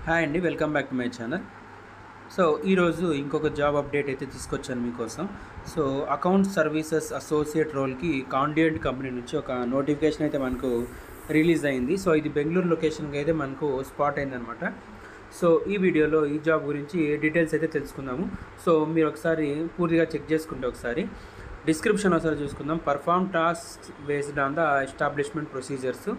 Hi అండి, welcome back to my channel. So ఈరోజు ఇంకొక జాబ్ అప్డేట్ అయితే తీసుకొచ్చాను మీకోసం. సో అకౌంట్ సర్వీసెస్ అసోసియేట్ రోల్కి కాండియంట్ కంపెనీ నుంచి ఒక నోటిఫికేషన్ అయితే మనకు రిలీజ్ అయింది. సో ఇది బెంగళూరు లొకేషన్కి అయితే మనకు స్పాట్ అయిందనమాట. సో ఈ వీడియోలో ఈ జాబ్ గురించి డీటెయిల్స్ అయితే తెలుసుకుందాము. సో మీరు ఒకసారి పూర్తిగా చెక్ చేసుకుంటే ఒకసారి డిస్క్రిప్షన్ ఒకసారి చూసుకుందాం. Perform task based on the establishment procedures,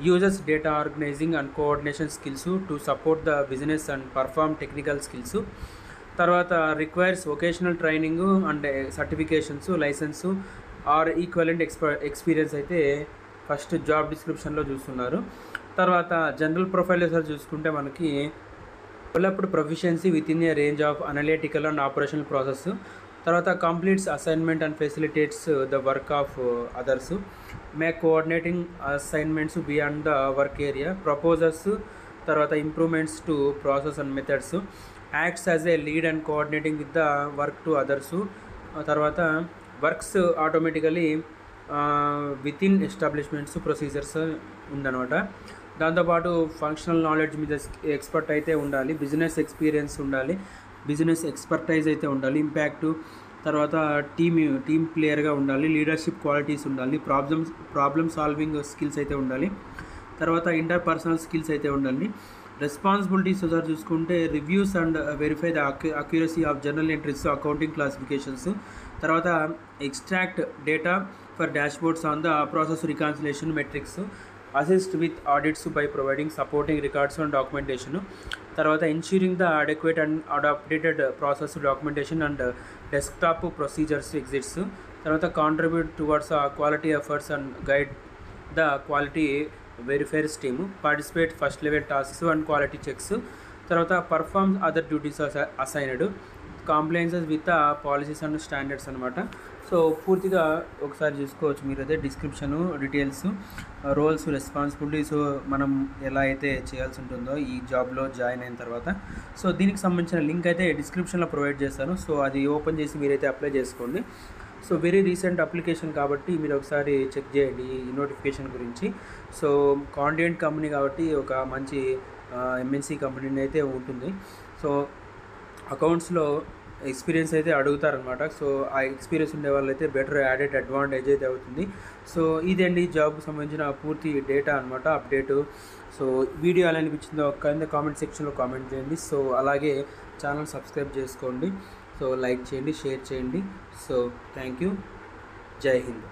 uses data organizing and coordination skills to support the business and perform technical skills. తర్వాత requires vocational training and certifications, license or equivalent experience అయితే first job డిస్క్రిప్షన్లో చూస్తున్నారు. తర్వాత general profile sir చూసుకుంటే మనకి developed proficiency with in a range of analytical and operational process. తర్వాత completes assignment and facilitates the work of others, make coordinating assignments beyond the work area, proposals, తర్వాత improvements to process and methods, acts as a lead and coordinating with the work to others. తర్వాత works automatically with in establishments procedures ఉందన్నమాట. దాంతోపాటు functional knowledge మీద expert అయితే ఉండాలి, business experience ఉండాలి, business expertise అయితే ఉండాలి, ఇంపాక్టు, తర్వాత టీమ్ ప్లేయర్గా ఉండాలి, లీడర్షిప్ క్వాలిటీస్ ఉండాలి, ప్రాబ్లమ్ సాల్వింగ్ స్కిల్స్ అయితే ఉండాలి, తర్వాత ఇంటర్ పర్సనల్ స్కిల్స్ అయితే ఉండాలి. రెస్పాన్సిబిలిటీస్ ఒకసారి చూసుకుంటే reviews and verify the accuracy of journal entries, accounting classifications, తర్వాత extract data for dashboards on the process reconciliation metrics, assist with audits by providing supporting records and documentation, తర్వాత ensuring the adequate and updated process documentation and desktop procedures exits, తర్వాత contribute towards quality efforts and guide the quality verifiers team, participate first level tasks and quality checks, తర్వాత perform other duties assigned, compliances with policies and standards అనమాట. So పూర్తిగా ఒకసారి చూసుకోవచ్చు మీరైతే description, details, roles, responsibilities మనం ఎలా అయితే చేయాల్సి ఉంటుందో ఈ జాబ్లో జాయిన్ అయిన తర్వాత. సో దీనికి సంబంధించిన లింక్ అయితే డిస్క్రిప్షన్లో ప్రొవైడ్ చేస్తాను. సో అది ఓపెన్ చేసి మీరైతే అప్లై చేసుకోండి. సో వెరీ రీసెంట్ అప్లికేషన్ కాబట్టి మీరు ఒకసారి చెక్ చేయండి ఈ నోటిఫికేషన్ గురించి. సో కాండియంట్ కంపెనీ కాబట్టి ఒక మంచి ఎంఎన్సీ కంపెనీ అయితే ఉంటుంది. సో అకౌంట్స్లో ఎక్స్పీరియన్స్ అయితే అడుగుతారనమాట. సో ఆ ఎక్స్పీరియన్స్ ఉండే వాళ్ళైతే బెటర్ యాడెడ్ అడ్వాంటేజ్ అయితే అవుతుంది. సో ఇదండి జాబ్కి సంబంధించిన పూర్తి డేటా అనమాట, అప్డేటు. సో వీడియో ఎలా అనిపించిందో కింద కామెంట్ సెక్షన్లో కామెంట్ చేయండి. సో అలాగే ఛానల్ సబ్స్క్రైబ్ చేసుకోండి. సో లైక్ చేయండి, షేర్ చేయండి. So thank you. జై హింద్.